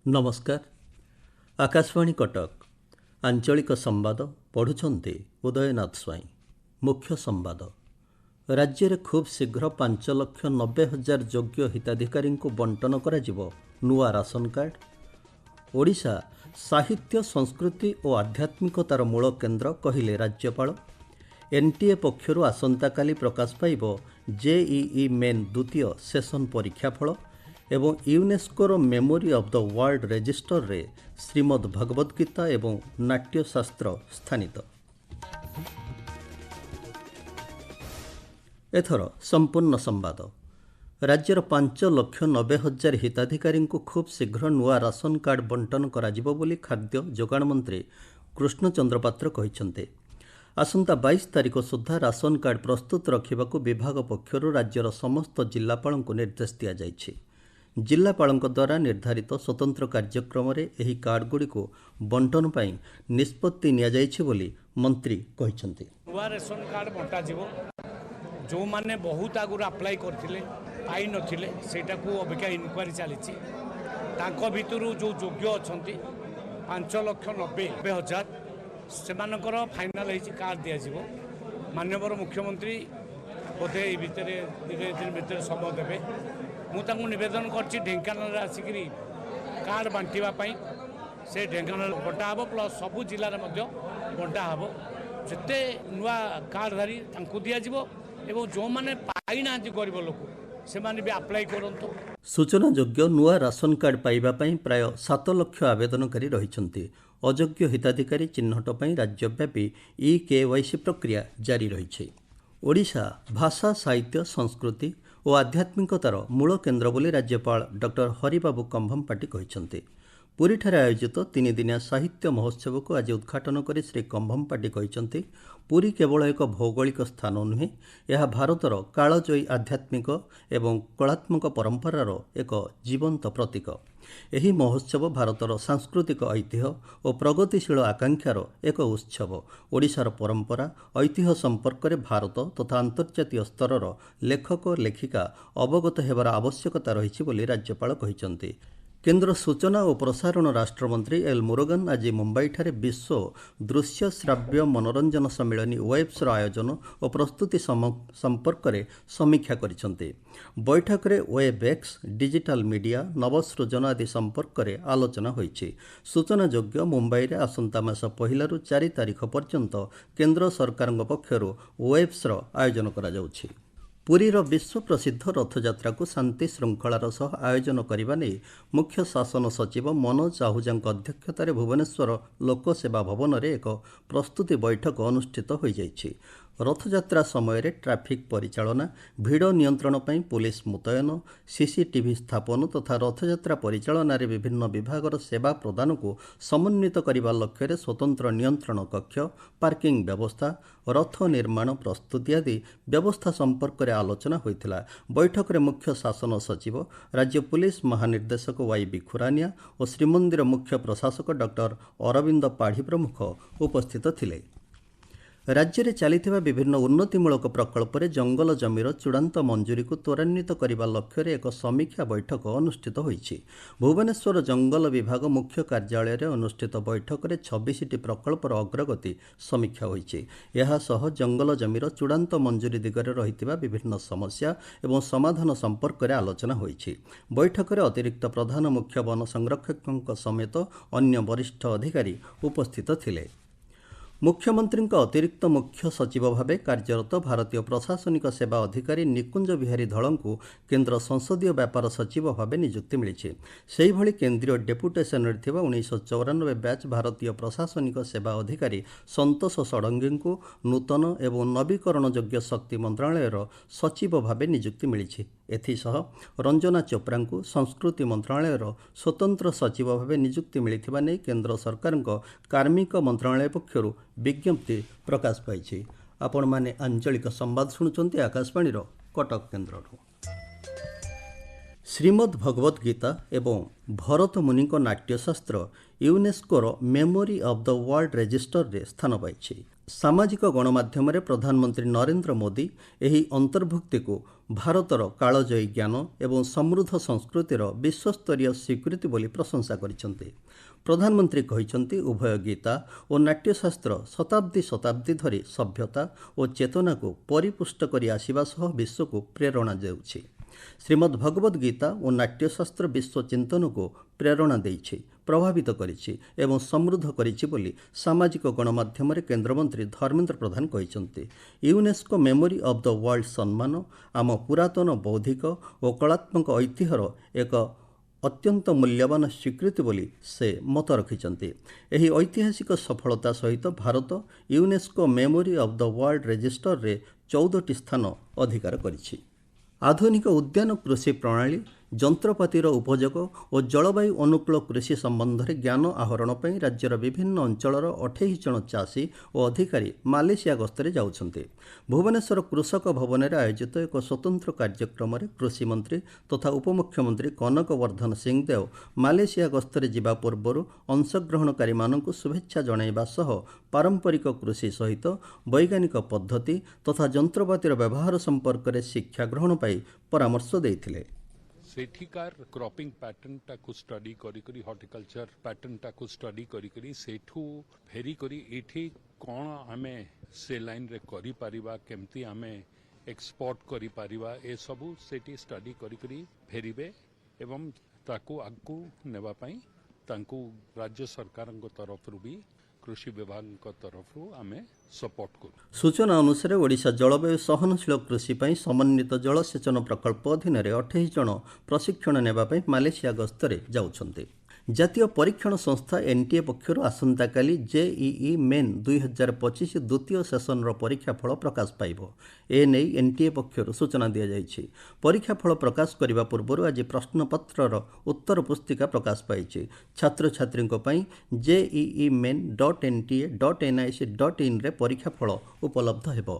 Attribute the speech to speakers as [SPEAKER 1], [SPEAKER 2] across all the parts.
[SPEAKER 1] नमस्कार। आकाशवाणी कटक आंचलिक संवाद पढ़ुछंती उदयनाथ स्वाई। मुख्य संवाद। राज्य में खूब शीघ्र 5,90,000 योग्य हिताधिकारी बंटन कर नुआ राशन कार्ड। ओडिशा साहित्य संस्कृति और आध्यात्मिकतार मूल केन्द्र कहले राज्यपाल। एनटीए पक्षर आसंता काली प्रकाश पाइब जेईई मेन द्वितीय सेशन परीक्षाफल एवं यूनेस्कोर memory of the world register रे श्रीमद् भगवद गीता एवं नाट्यशास्त्र स्थानित। एथर संपूर्ण संवाद। राज्यर 5,90,000 हिताधिकारी खूब शीघ्र नुआ राशन कार्ड बंटन कराजिबो बोली खाद्य जोगाण मंत्री कृष्णचंद्र पात्र कहिसंते। आसंता 22 तारिख सुधा राशन कार्ड प्रस्तुत रखिबाकू विभाग पक्षर राज्यर समस्त जिल्लापालଙ୍କୁ निर्देश दिया जाइछि। जिल्लापालଙ୍କ द्वारा निर्धारित स्वतंत्र कार्यक्रम रे एही कार्डगुड़िको बंटन पाई निष्पत्ति निया जाइछि बोली मंत्री कहिसंते।
[SPEAKER 2] नुआ रेशन कार्ड बंटा जीवो जो माने बहुत आगुर अप्लाई करथिले पाई नथिले सेटा को अबिका इनक्वारी चलीछि। तांको भितरु जो योग्य अछंती 5,90,000 सेमानकर फाइनल हेछि कार्ड दिया जीवो। माननीय मुख्यमंत्री बोधे ए भितरे धीरे धीरे भितरे समय देबे। मुझे नवेदन कर ढेंकानाल आसिकी कार्ड बांटा से ढेंकानाल बंटा हे प्लस सबू जिले में बंटा हे जिते नुआ कार्डधारी दिज्व एवं जो मैंने पाई ना गरीब लोक से भी आप्लाय करूँ।
[SPEAKER 1] सूचनायोग्य नुआ राशन कार्ड पाइबा पई प्राय 7 लाख आवेदनकारी रहिछन्ति। अयोग्य हिताधिकारी चिन्हट पई राज्यव्यापी ई-केवाईसी प्रक्रिया जारी रही। ओडिशा भाषा साहित्य संस्कृति और आध्यात्मिकतार मूल केन्द्र बोली राज्यपाल डॉक्टर हरिबाबू कंभमपाटी कहिसंते। पुरीठारे आयोजित 3 दिनिया साहित्य महोत्सव को आज उद्घाटन कर श्री कंभमपाटी कहिसंते पुरी केवल एक भौगोलिक स्थान नुहे, यह भारतर कालजयी आध्यात्मिक एवं कलात्मक परंपरार एक जीवंत प्रतीक। एही महोत्सव भारतर सांस्कृतिक ऐतिह्य और प्रगतिशील आकांक्षार एक उत्सव। ओडिशार परंपरा ऐतिह्य संपर्क में भारत तथा अंतर्जातीय स्तरर लेखक लेखिका अवगत हेबार आवश्यकता रही बोली राज्यपाल कहिसंते। केन्द्र सूचना और प्रसारण राष्ट्रमंत्री एल मुरुगन आज मुंबईठारे विश्व दृश्य श्राव्य मनोरंजन सम्मेलन वेब्स आयोजन और प्रस्तुति संपर्क में समीक्षा करिसंते। बैठक में वेबएक्स डिजिटल मीडिया नवसृजन आदि संपर्क में आलोचना होईछि। सूचनायोग्य मुंबई में आसंता मास 1 रु 4 तारिख पर्यंत केन्द्र सरकार पक्षर वेब्स आयोजन करा जाउछि। पुरीर विश्व प्रसिद्ध रथयात्रा को शांति श्रृंखलार सह आयोजन करने नहीं मुख्य शासन सचिव मनोज आहूजा अध्यक्षतार भुवनेश्वर लोकसेवा भवन में एक प्रस्तुति बैठक अनुष्ठित हो जाइछि। रथयात्रा समय ट्राफिक परिचालना भिड़ नियंत्रण पर पुलिस मुतयन सीसीटीवी स्थापन तथा रथयात्रा परिचालन में विभिन्न विभागर सेवा प्रदान को समन्वित करने लक्ष्य स्वतंत्र नियंत्रण कक्ष पार्किंग व्यवस्था रथ निर्माण प्रस्तुति आदि व्यवस्था संपर्क में आलोचना होता। बैठक में मुख्य शासन सचिव राज्य पुलिस महानिर्देशक वाई खुरानिया और श्रीमंदिर मुख्य प्रशासक डॉक्टर अरविंद पाढ़ी प्रमुख उपस्थित थिले। राज्य में चलता विभिन्न उन्नतिमूलक प्रकल्प में जंगल जमीर चूड़ांत मंजूरी को त्वरान्वित करने लक्ष्य एक समीक्षा बैठक अनुष्ठित होईछि। भुवनेश्वर जंगल विभाग मुख्य कार्यालय में अनुष्ठित बैठक में 26टी प्रकल्पर अग्रगति समीक्षा होईछि। यह सह जंगल जमीर चूड़ांत मंजूरी दिगरे रहितिबा विभिन्न समस्या एवं समाधान संपर्क में आलोचना होईछि। बैठक में अतिरिक्त प्रधान मुख्य वन संरक्षक समेत अन्य वरिष्ठ अधिकारी उपस्थित थिले। मुख्यमंत्री अतिरिक्त मुख्य सचिव भाव कार्यरत भारतीय प्रशासनिक सेवा अधिकारी निकुंज बिहारी धल को केन्द्र संसदीय व्यापार सचिव भाव नियुक्ति मिली। से भली केन्द्रीय डेपुटेसन 1994 बैच भारतीय प्रशासनिक सेवा अधिकारी संतोष षडंगी को नूतन एवं नवीकरण योग्य शक्ति मंत्रालय सचिव भाव नियुक्ति मिली। एथिसह रंजना चोप्रा को संस्कृति मंत्रालय स्वतंत्र सचिव भाव नियुक्ति मिलिथिबा नै केन्द्र सरकार कार्मिक मंत्रालय पक्षर विज्ञप्ति प्रकाश पाई। आपण माने आंचलिक संवाद शुणुचंती आकाशवाणी कटक केन्द्र। श्रीमद् भगवद गीता एवं भरत मुनि नाट्यशास्त्र यूनेस्कोर memory of the world register रे स्थान पाई। ସାମାଜିକ ଗଣମାଧ୍ୟମରେ ପ୍ରଧାନମନ୍ତ୍ରୀ ନରେନ୍ଦ୍ର ମୋଦି ଏହି ଅନ୍ତର୍ଭୁକ୍ତିକୁ ଭାରତର କାଳଜୟୀ ଜ୍ଞାନ ଏବଂ ସମୃଦ୍ଧ ସଂସ୍କୃତିର ବିଶ୍ୱସ୍ତରୀୟ ସ୍ୱୀକୃତି ବୋଲି ପ୍ରଶଂସା କରିଛନ୍ତି। ପ୍ରଧାନମନ୍ତ୍ରୀ କହିଛନ୍ତି ଉଭୟ ଗୀତା ଓ ନାଟ୍ୟଶାସ୍ତ୍ର ଶତାବ୍ଦୀ ଶତାବ୍ଦୀ ଧରି ସଭ୍ୟତା ଓ ଚେତନାକୁ ପରିପୁଷ୍ଟ କରି ଆସିବା ସହ ବିଶ୍ୱକୁ ପ୍ରେରଣା ଦେଉଛି। ଶ୍ରୀମଦ୍ ଭଗବଦ୍ ଗୀତା ଓ ନାଟ୍ୟଶାସ୍ତ୍ର ବିଶ୍ୱ ଚିନ୍ତନକୁ ପ୍ରେରଣା ଦେଇଛି, ପ୍ରଭାବିତ କରିଛି ଏବଂ ସମୃଦ୍ଧ କରିଛି ବୋଲି ସାମାଜିକ ଗଣମାଧ୍ୟମରେ କେନ୍ଦ୍ରମନ୍ତ୍ରୀ ଧର୍ମେନ୍ଦ୍ର ପ୍ରଧାନ କହିଛନ୍ତି। UNESCO memory of the world ସମ୍ମାନ ଆମ ପୁରାତନ ବୌଦ୍ଧିକ ଓ କଳାତ୍ମକ ଐତିହ୍ୟର ଏକ ଅତ୍ୟନ୍ତ ମୂଲ୍ୟବାନ ସ୍ୱୀକୃତି ବୋଲି ସେ ମତ ରଖିଛନ୍ତି। ଏହି ଐତିହାସିକ ସଫଳତା ସହିତ Bharat UNESCO memory of the world ରେଜିଷ୍ଟରରେ 14ଟି ସ୍ଥାନ ଅଧିକାର କରିଛି। ଆଧୁନିକ ଉଦ୍ୟାନ କୃଷି ପ୍ରଣାଳୀ, ଯନ୍ତ୍ରପାତିର ଉପଯୋଗ ଓ ଜଳବାୟୁ ଅନୁକୂଳ କୃଷି ସମ୍ବନ୍ଧରେ ଜ୍ଞାନ ଆହରଣ ପାଇଁ ରାଜ୍ୟର ବିଭିନ୍ନ ଅଞ୍ଚଳର 28 ଜଣ ଚାଷୀ ଓ ଅଧିକାରୀ ମାଲେସିଆ ଗସ୍ତରେ ଯାଉଛନ୍ତି। ଭୁବନେଶ୍ୱର କୃଷକ ଭବନରେ ଆୟୋଜିତ ଏକ ସ୍ୱତନ୍ତ୍ର କାର୍ଯ୍ୟକ୍ରମରେ କୃଷିମନ୍ତ୍ରୀ ତଥା ଉପମୁଖ୍ୟମନ୍ତ୍ରୀ କନକ ବର୍ଦ୍ଧନ ସିଂଦେଓ ମାଲେସିଆ ଗସ୍ତରେ ଯିବା ପୂର୍ବରୁ ଅଂଶଗ୍ରହଣକାରୀମାନଙ୍କୁ ଶୁଭେଚ୍ଛା ଜଣାଇବା ସହ ପାରମ୍ପରିକ କୃଷି ସହିତ ବୈଜ୍ଞାନିକ ପଦ୍ଧତି ତଥା ଯନ୍ତ୍ରପାତିର ବ୍ୟବହାର ସମ୍ପର୍କରେ ଶିକ୍ଷା ଗ୍ରହଣ ପାଇଁ ପରାମର୍ଶ ଦେଇଥିଲେ।
[SPEAKER 3] सेठिकार क्रॉपिंग पैटर्न टाकू स्टडी करी हॉर्टिकल्चर पैटर्न टाकू स्टडी करी सेठू फेरी करी एठी कौन आमे से लाइन रे करी परिबा केमती आमे एक्सपोर्ट करी परिबा ए सबू सेठी स्टडी करी फेरिबे एवं ताकू आगू नेबा पई तांकू राज्य सरकार तरफ भी कृषि विभाग तरफ आमे सपोर्ट करू।
[SPEAKER 1] सूचना अनुसार ओडिशा जलवायु सहनशील कृषि ପାଇଁ समन्वित जलसेचन प्रकल्प अधीन 28 जन प्रशिक्षण नेबा ପାଇଁ मालेसिया गस्तरे जाउछन्ते। ଜାତୀୟ ପରୀକ୍ଷଣ ସଂସ୍ଥା ଏନ୍ଟିଏ ପକ୍ଷରୁ ଆସନ୍ତାକାଲି ଜେଇଇ ମେନ୍ 2025 ଦ୍ୱିତୀୟ ସେସନର ପରୀକ୍ଷାଫଳ ପ୍ରକାଶ ପାଇବ। ଏନେଇ ଏନ୍ଟିଏ ପକ୍ଷରୁ ସୂଚନା ଦିଆଯାଇଛି। ପରୀକ୍ଷାଫଳ ପ୍ରକାଶ କରିବା ପୂର୍ବରୁ ଆଜି ପ୍ରଶ୍ନପତ୍ରର ଉତ୍ତର ପୁସ୍ତିକା ପ୍ରକାଶ ପାଇଛି। ଛାତ୍ରଛାତ୍ରୀଙ୍କ ପାଇଁ jee.nta.nic.inରେ ପରୀକ୍ଷାଫଳ ଉପଲବ୍ଧ ହେବ।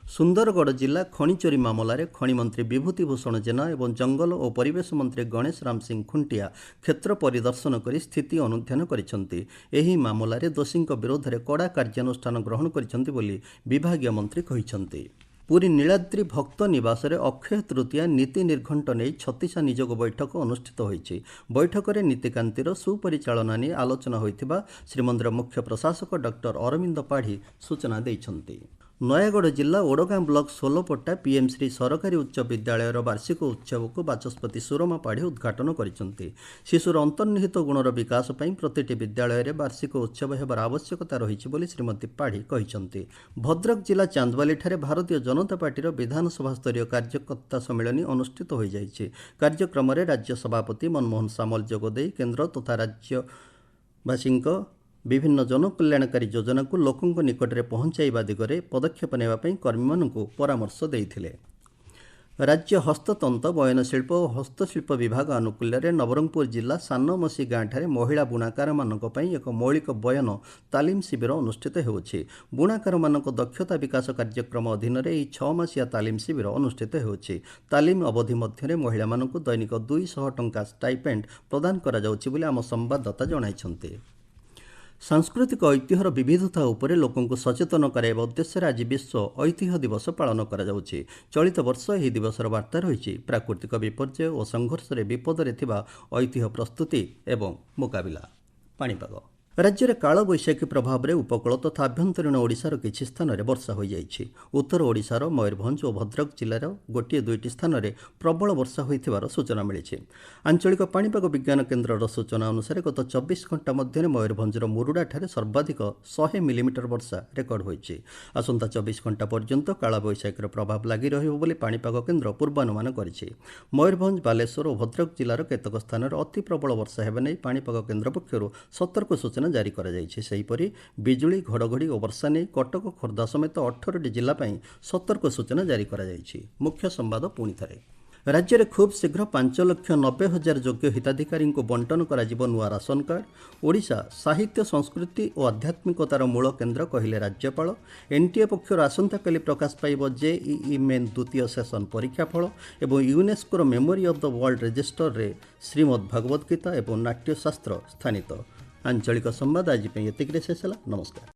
[SPEAKER 1] ସୁନ୍ଦରଗଡ଼ ଜିଲ୍ଲା ଖଣିଚୋରି ମାମଲାରେ ଖଣିମନ୍ତ୍ରୀ ବିଭୂତି ଭୂଷଣ ଜେନା ଏବଂ ଜଙ୍ଗଲ ଓ ପରିବେଶ ମନ୍ତ୍ରୀ ଗଣେଶ ରାମ ସିଂ ଖୁଣ୍ଟିଆ କ୍ଷେତ୍ର ପରିଦର୍ଶନ କରି ସ୍ଥିତି ଅନୁଧ୍ୟାନ କରିଛନ୍ତି। ଏହି ମାମଲାରେ ଦୋଷୀଙ୍କ ବିରୋଧରେ କଡ଼ା କାର୍ଯ୍ୟାନୁଷ୍ଠାନ ଗ୍ରହଣ କରିଛନ୍ତି ବୋଲି ବିଭାଗୀୟ ମନ୍ତ୍ରୀ କହିଛନ୍ତି। ପୁରୀ ନୀଳାଦ୍ରି ଭକ୍ତ ନିବାସରେ ଅକ୍ଷୟ ତୃତୀୟା ନୀତି ନିର୍ଘଣ୍ଟ ନେଇ 36 ନିଯୋଗ ବୈଠକ ଅନୁଷ୍ଠିତ ହୋଇଛି। ବୈଠକରେ ନୀତିକାନ୍ତିର ସୁପରିଚାଳନା ନେଇ ଆଲୋଚନା ହୋଇଥିବା ଶ୍ରୀମନ୍ଦିର ମୁଖ୍ୟ ପ୍ରଶାସକ ଡକ୍ଟର ଅରବିନ୍ଦ ପାଢ଼ୀ ସୂଚନା ଦେଇଛନ୍ତି। ନୟାଗଡ଼ ଜିଲ୍ଲା ଓଡ଼ଗାଁ ବ୍ଲକ ସୋଲପଟ୍ଟା ପିଏମ୍ଶ୍ରୀ ସରକାରୀ ଉଚ୍ଚ ବିଦ୍ୟାଳୟର ବାର୍ଷିକ ଉତ୍ସବକୁ ବାଚସ୍ପତି ସୁରମା ପାଢ଼ୀ ଉଦ୍ଘାଟନ କରିଛନ୍ତି। ଶିଶୁର ଅନ୍ତର୍ନିହିତ ଗୁଣର ବିକାଶ ପାଇଁ ପ୍ରତିଟି ବିଦ୍ୟାଳୟରେ ବାର୍ଷିକ ଉତ୍ସବ ହେବାର ଆବଶ୍ୟକତା ରହିଛି ବୋଲି ଶ୍ରୀମତୀ ପାଢ଼ୀ କହିଛନ୍ତି। ଭଦ୍ରକ ଜିଲ୍ଲା ଚାନ୍ଦବାଲିଠାରେ ଭାରତୀୟ ଜନତା ପାର୍ଟିର ବିଧାନସଭା ସ୍ତରୀୟ କାର୍ଯ୍ୟକର୍ତ୍ତା ସମ୍ମିଳନୀ ଅନୁଷ୍ଠିତ ହୋଇଯାଇଛି। କାର୍ଯ୍ୟକ୍ରମରେ ରାଜ୍ୟ ସଭାପତି ମନମୋହନ ସାମଲ ଯୋଗଦେଇ କେନ୍ଦ୍ର ତଥା ରାଜ୍ୟବାସୀଙ୍କ ବିଭିନ୍ନ ଜନକଲ୍ୟାଣକାରୀ ଯୋଜନାକୁ ଲୋକଙ୍କ ନିକଟରେ ପହଞ୍ଚାଇବା ଦିଗରେ ପଦକ୍ଷେପ ନେବା ପାଇଁ କର୍ମୀମାନଙ୍କୁ ପରାମର୍ଶ ଦେଇଥିଲେ। ରାଜ୍ୟ ହସ୍ତତନ୍ତ ବୟନଶିଳ୍ପ ଓ ହସ୍ତଶିଳ୍ପ ବିଭାଗ ଆନୁକୂଲ୍ୟରେ ନବରଙ୍ଗପୁର ଜିଲ୍ଲା ସାନମସି ଗାଁଠାରେ ମହିଳା ବୁଣାକାରମାନଙ୍କ ପାଇଁ ଏକ ମୌଳିକ ବୟନ ତାଲିମ ଶିବିର ଅନୁଷ୍ଠିତ ହେଉଛି। ବୁଣାକାରମାନଙ୍କ ଦକ୍ଷତା ବିକାଶ କାର୍ଯ୍ୟକ୍ରମ ଅଧୀନରେ ଏହି 6 ମାସିଆ ତାଲିମ ଶିବିର ଅନୁଷ୍ଠିତ ହେଉଛି। ତାଲିମ ଅବଧି ମଧ୍ୟରେ ମହିଳାମାନଙ୍କୁ ଦୈନିକ 200 ଟଙ୍କା ଷ୍ଟାଇପେଣ୍ଡ ପ୍ରଦାନ କରାଯାଉଛି ବୋଲି ଆମ ସମ୍ବାଦଦାତା ଜଣାଇଛନ୍ତି। ସାଂସ୍କୃତିକ ଐତିହ୍ୟର ବିବିଧତା ଉପରେ ଲୋକଙ୍କୁ ସଚେତନ କରାଇବା ଉଦ୍ଦେଶ୍ୟରେ ଆଜି ବିଶ୍ୱ ଐତିହ୍ୟ ଦିବସ ପାଳନ କରାଯାଉଛି। ଚଳିତ ବର୍ଷ ଏହି ଦିବସର ବାର୍ତ୍ତା ରହିଛି ପ୍ରାକୃତିକ ବିପର୍ଯ୍ୟୟ ଓ ସଂଘର୍ଷରେ ବିପଦରେ ଥିବା ଐତିହ୍ୟ ପ୍ରସ୍ତୁତି ଏବଂ ମୁକାବିଲା। ପାଣିପାଗ ରାଜ୍ୟରେ କାଳବୈଶାଖୀ ପ୍ରଭାବରେ ଉପକୂଳ ତଥା ଆଭ୍ୟନ୍ତରୀଣ ଓଡ଼ିଶାର କିଛି ସ୍ଥାନରେ ବର୍ଷା ହୋଇଯାଇଛି। ଉତ୍ତର ଓଡ଼ିଶାର ମୟୂରଭଞ୍ଜ ଓ ଭଦ୍ରକ ଜିଲ୍ଲାର 1-2ଟି ସ୍ଥାନରେ ପ୍ରବଳ ବର୍ଷା ହୋଇଥିବାର ସୂଚନା ମିଳିଛି। ଆଞ୍ଚଳିକ ପାଣିପାଗ ବିଜ୍ଞାନ କେନ୍ଦ୍ରର ସୂଚନା ଅନୁସାରେ ଗତ 24 ଘଣ୍ଟା ମଧ୍ୟରେ ମୟୂରଭଞ୍ଜର ମୁରୁଡ଼ାଠାରେ ସର୍ବାଧିକ 100 ମିଲିମିଟର ବର୍ଷା ରେକର୍ଡ ହୋଇଛି। ଆସନ୍ତା 24 ଘଣ୍ଟା ପର୍ଯ୍ୟନ୍ତ କାଳବୈଶାଖୀର ପ୍ରଭାବ ଲାଗି ରହିବ ବୋଲି ପାଣିପାଗ କେନ୍ଦ୍ର ପୂର୍ବାନୁମାନ କରିଛି। ମୟୂରଭଞ୍ଜ, ବାଲେଶ୍ୱର ଓ ଭଦ୍ରକ ଜିଲ୍ଲାର କେତେକ ସ୍ଥାନରେ ଅତି ପ୍ରବଳ ବର୍ଷା ହେବା ନେଇ ପାଣିପାଗ କେନ୍ଦ୍ର ପକ୍ଷରୁ ସତର୍କ ସୂଚନା ଜାରି କରାଯାଇଛି। ସେହିପରି ବିଜୁଳି, ଘଡ଼ଘଡ଼ି ଓ ବର୍ଷା ନେଇ କଟକ, ଖୋର୍ଦ୍ଧା ସମେତ 18ଟି ଜିଲ୍ଲା ପାଇଁ ସତର୍କ ସୂଚନା ଜାରି କରାଯାଇଛି। ମୁଖ୍ୟ ସମ୍ବାଦ ପୁଣିଥରେ ରାଜ୍ୟରେ ଖୁବ୍ ଶୀଘ୍ର 5,90,000 ଯୋଗ୍ୟ ହିତାଧିକାରୀଙ୍କୁ ବଣ୍ଟନ କରାଯିବ ନୂଆ ରାସନ କାର୍ଡ। ଓଡ଼ିଶା ସାହିତ୍ୟ, ସଂସ୍କୃତି ଓ ଆଧ୍ୟାତ୍ମିକତାର ମୂଳ କେନ୍ଦ୍ର କହିଲେ ରାଜ୍ୟପାଳ। ଏନ୍ଟିଏ ପକ୍ଷରୁ ଆସନ୍ତାକାଲି ପ୍ରକାଶ ପାଇବ ଜେଇଇ ମେନ୍ ଦ୍ୱିତୀୟ ସେସନ ପରୀକ୍ଷାଫଳ ଏବଂ ୟୁନେସ୍କୋର ମେମୋରି ଅଫ୍ ଦ ୱାର୍ଲଡ ରେଜିଷ୍ଟରରେ ଶ୍ରୀମଦ୍ ଭଗବଦ୍ ଗୀତା ଏବଂ ନାଟ୍ୟଶାସ୍ତ୍ର ସ୍ଥାନିତ। ଆଞ୍ଚଳିକ ସମ୍ବାଦ ଆଜି ପାଇଁ ଏତିକିରେ ଶେଷ ହେଲା। ନମସ୍କାର।